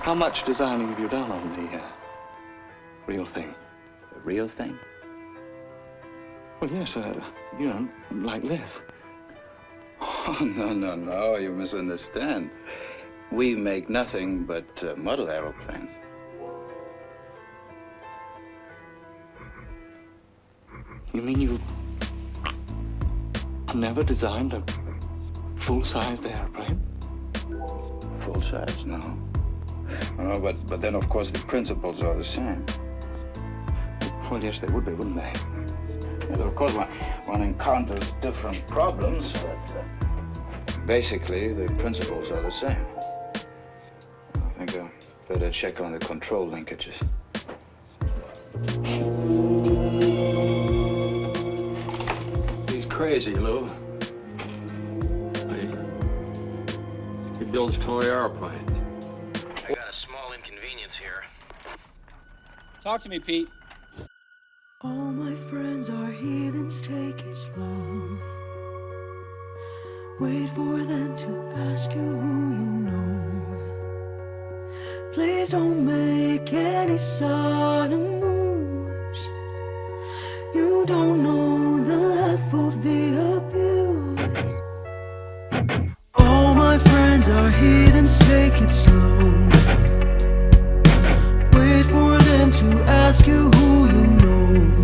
How much designing have you done on the real thing? The real thing? Well, yes, you know, like this. Oh, no, you misunderstand. We make nothing but model aeroplanes. You mean you never designed a full-sized airplane? Full size, no. No, but then, of course, the principles are the same. Well, yes, they would be, wouldn't they? Yes, of course, one encounters different problems, but basically, the principles are the same. I think I better check on the control linkages. He's crazy, Lou. He builds toy airplanes. I got a small inconvenience here. Talk to me, Pete. All my friends are heathens, take it slow. Wait for them to ask you who you know. Please don't make any sudden moves. You don't know the half of the abuse. All my friends are heathens, take it slow. Wait for them to ask you who you know.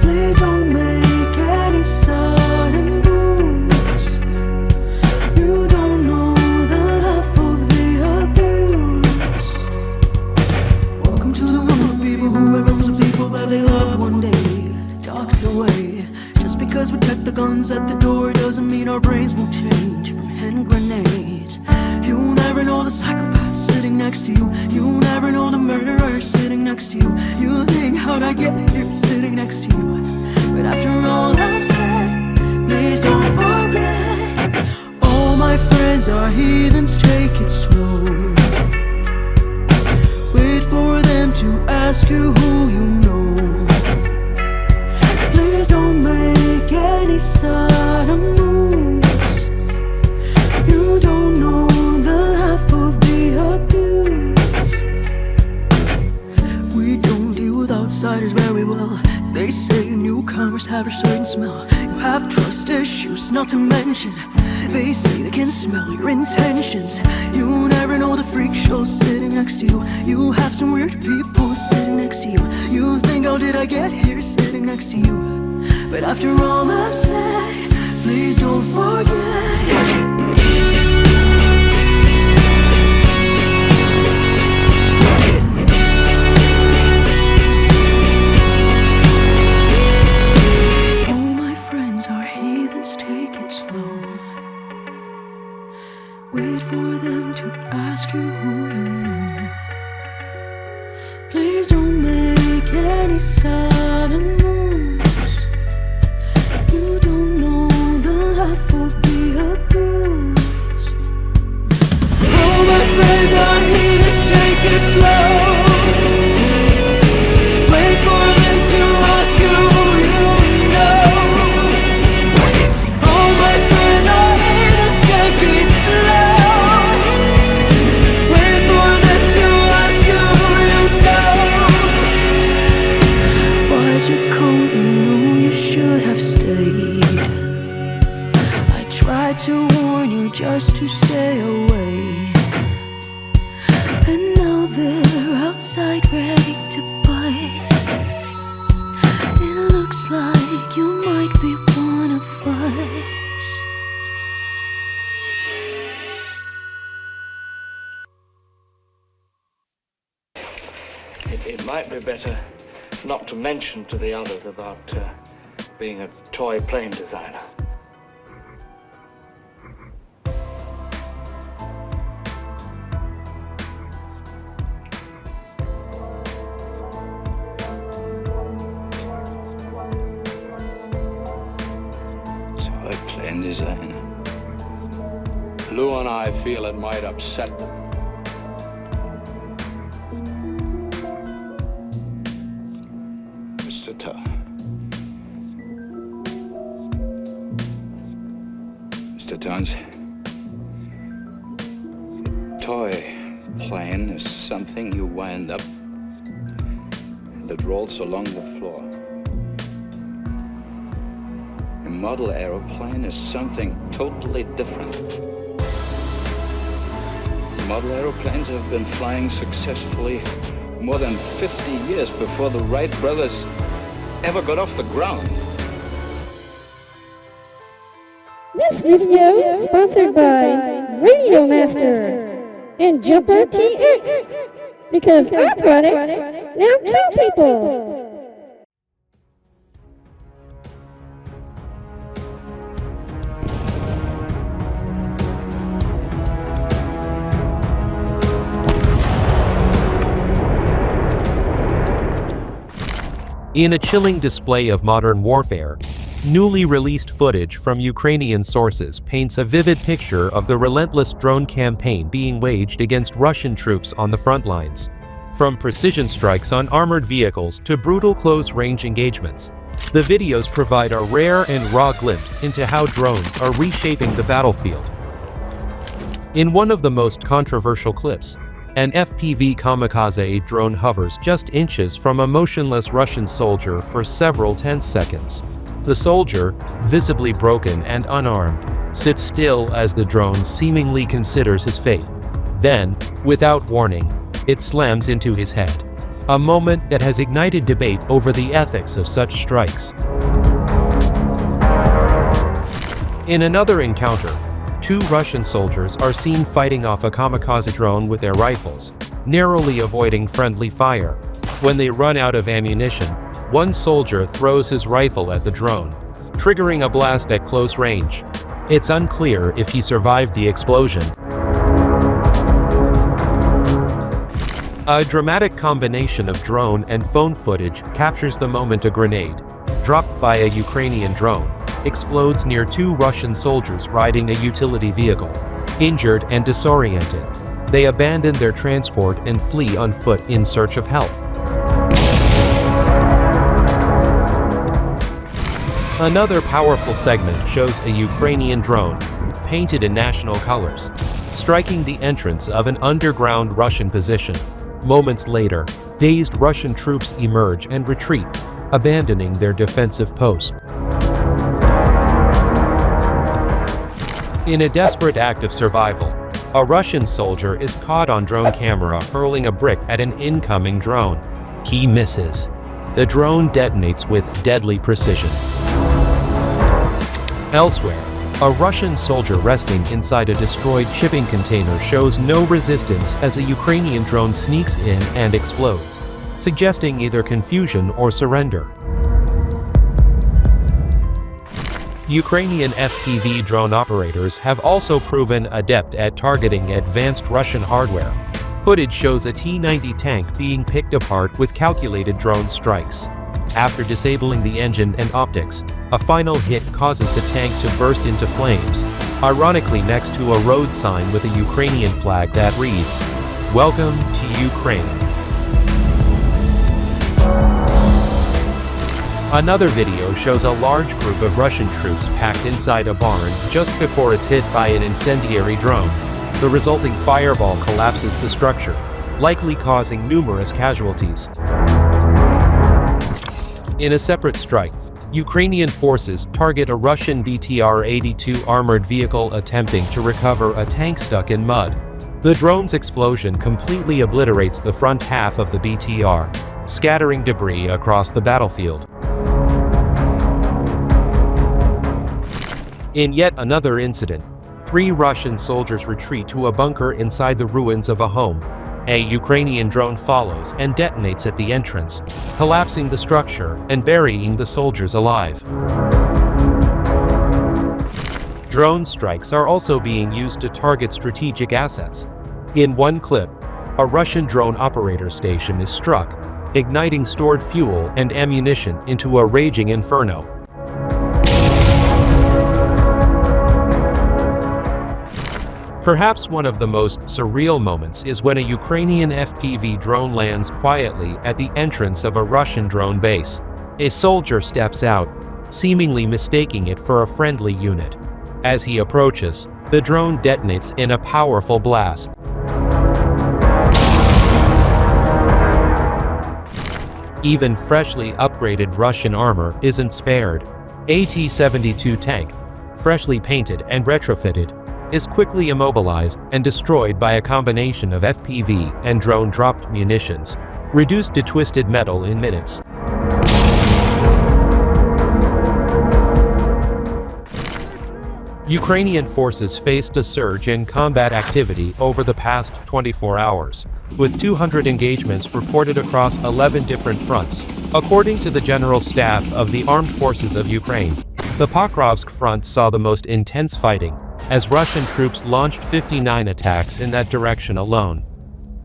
Please don't make any sudden moves. You don't know the half of the abuse. Welcome to the room of people who have rooms of people that they loved one day tucked away. Just because we check the guns at the door doesn't mean our brains will change from hand grenades. You never know the psychopath sitting next to you. You never know the murderer sitting next to you. You think, how'd I get here sitting next to you? But after all I've said, please don't forget. All my friends are heathens, take it slow. Wait for them to ask you who you know. Please don't make any sudden moves. You don't know the half of the abuse. We don't deal with outsiders very well. They say newcomers have a certain smell. You have trust issues, not to mention they say they can smell your intentions. You never know the freak show sitting next to you. You have some weird people sitting next to you. You think, how did I get here sitting next to you? But after all I've said, please don't forget. Take it slow. Wait for them to ask you who you know. Please don't make any sudden moves. You don't know the half of the abuse. All my friends are heathens, take it slow. Wait for them to ask you who you know. To warn you just to stay away. And now they're outside ready to bust. It looks like you might be one of us. It might be better not to mention to the others about being a toy plane designer. Design. Lou and I feel it might upset them. Mr. Mr. Towns, toy aeroplane is something you wind up and it rolls along the floor. A model aeroplane is something totally different. Model aeroplanes have been flying successfully more than 50 years before the Wright brothers ever got off the ground. This video is sponsored by Radio Master and Jumper TX, because our products now kill people. In a chilling display of modern warfare, newly released footage from Ukrainian sources paints a vivid picture of the relentless drone campaign being waged against Russian troops on the front lines. From precision strikes on armored vehicles to brutal close-range engagements, the videos provide a rare and raw glimpse into how drones are reshaping the battlefield. In one of the most controversial clips, an FPV kamikaze drone hovers just inches from a motionless Russian soldier for several tense seconds. The soldier, visibly broken and unarmed, sits still as the drone seemingly considers his fate. Then, without warning, it slams into his head. A moment that has ignited debate over the ethics of such strikes. In another encounter, 2 Russian soldiers are seen fighting off a kamikaze drone with their rifles, narrowly avoiding friendly fire. When they run out of ammunition, one soldier throws his rifle at the drone, triggering a blast at close range. It's unclear if he survived the explosion. A dramatic combination of drone and phone footage captures the moment a grenade, dropped by a Ukrainian drone, explodes near 2 Russian soldiers riding a utility vehicle. Injured and disoriented, they abandon their transport and flee on foot in search of help. Another powerful segment shows a Ukrainian drone, painted in national colors, striking the entrance of an underground Russian position. Moments later, dazed Russian troops emerge and retreat, abandoning their defensive post. In a desperate act of survival, a Russian soldier is caught on drone camera hurling a brick at an incoming drone. He misses. The drone detonates with deadly precision. Elsewhere, a Russian soldier resting inside a destroyed shipping container shows no resistance as a Ukrainian drone sneaks in and explodes, suggesting either confusion or surrender. Ukrainian FPV drone operators have also proven adept at targeting advanced Russian hardware. Footage shows a T-90 tank being picked apart with calculated drone strikes. After disabling the engine and optics, a final hit causes the tank to burst into flames, ironically next to a road sign with a Ukrainian flag that reads, "Welcome to Ukraine." Another video shows a large group of Russian troops packed inside a barn just before it's hit by an incendiary drone. The resulting fireball collapses the structure, likely causing numerous casualties. In a separate strike, Ukrainian forces target a Russian BTR-82 armored vehicle attempting to recover a tank stuck in mud. The drone's explosion completely obliterates the front half of the BTR, scattering debris across the battlefield. In yet another incident, 3 Russian soldiers retreat to a bunker inside the ruins of a home. A Ukrainian drone follows and detonates at the entrance, collapsing the structure and burying the soldiers alive. Drone strikes are also being used to target strategic assets. In one clip, a Russian drone operator station is struck, igniting stored fuel and ammunition into a raging inferno. Perhaps one of the most surreal moments is when a Ukrainian FPV drone lands quietly at the entrance of a Russian drone base. A soldier steps out, seemingly mistaking it for a friendly unit. As he approaches, the drone detonates in a powerful blast. Even freshly upgraded Russian armor isn't spared. A T-72 tank, freshly painted and retrofitted, is quickly immobilized and destroyed by a combination of FPV and drone-dropped munitions, reduced to twisted metal in minutes. Ukrainian forces faced a surge in combat activity over the past 24 hours, with 200 engagements reported across 11 different fronts, according to the General Staff of the Armed Forces of Ukraine. The Pokrovsk front saw the most intense fighting, as Russian troops launched 59 attacks in that direction alone.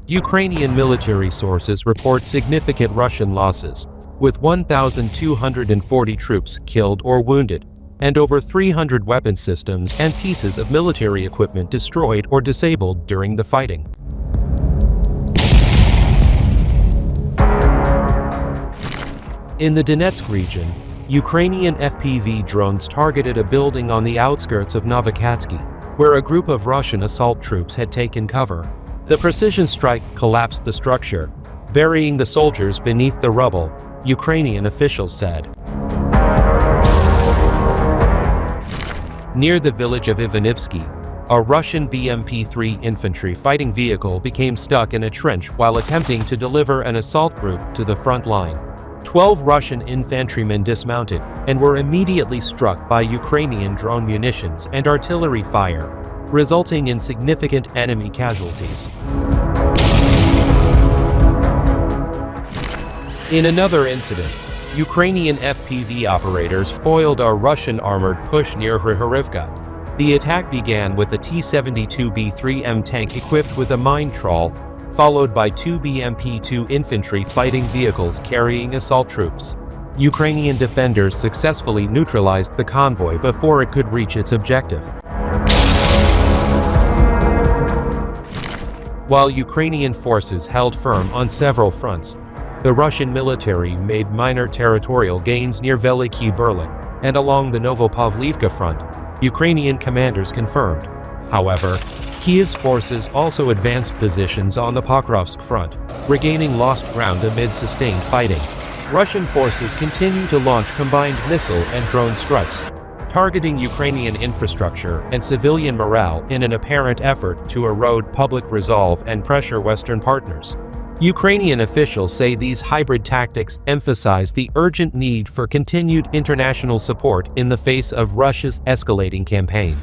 Ukrainian military sources report significant Russian losses, with 1,240 troops killed or wounded, and over 300 weapon systems and pieces of military equipment destroyed or disabled during the fighting. In the Donetsk region, Ukrainian FPV drones targeted a building on the outskirts of Novokatsky, where a group of Russian assault troops had taken cover. The precision strike collapsed the structure, burying the soldiers beneath the rubble, Ukrainian officials said. Near the village of Ivanivsky, a Russian BMP-3 infantry fighting vehicle became stuck in a trench while attempting to deliver an assault group to the front line. 12 Russian infantrymen dismounted and were immediately struck by Ukrainian drone munitions and artillery fire, resulting in significant enemy casualties. In another incident, Ukrainian FPV operators foiled a Russian armored push near Hrihorivka. The attack began with a T-72B3M tank equipped with a mine trawl, followed by 2 BMP-2 infantry fighting vehicles carrying assault troops. Ukrainian defenders successfully neutralized the convoy before it could reach its objective. While Ukrainian forces held firm on several fronts, the Russian military made minor territorial gains near Veliki Berlik and along the Novopavlivka front, Ukrainian commanders confirmed. However, Kiev's forces also advanced positions on the Pokrovsk front, regaining lost ground amid sustained fighting. Russian forces continue to launch combined missile and drone strikes, targeting Ukrainian infrastructure and civilian morale in an apparent effort to erode public resolve and pressure Western partners. Ukrainian officials say these hybrid tactics emphasize the urgent need for continued international support in the face of Russia's escalating campaign.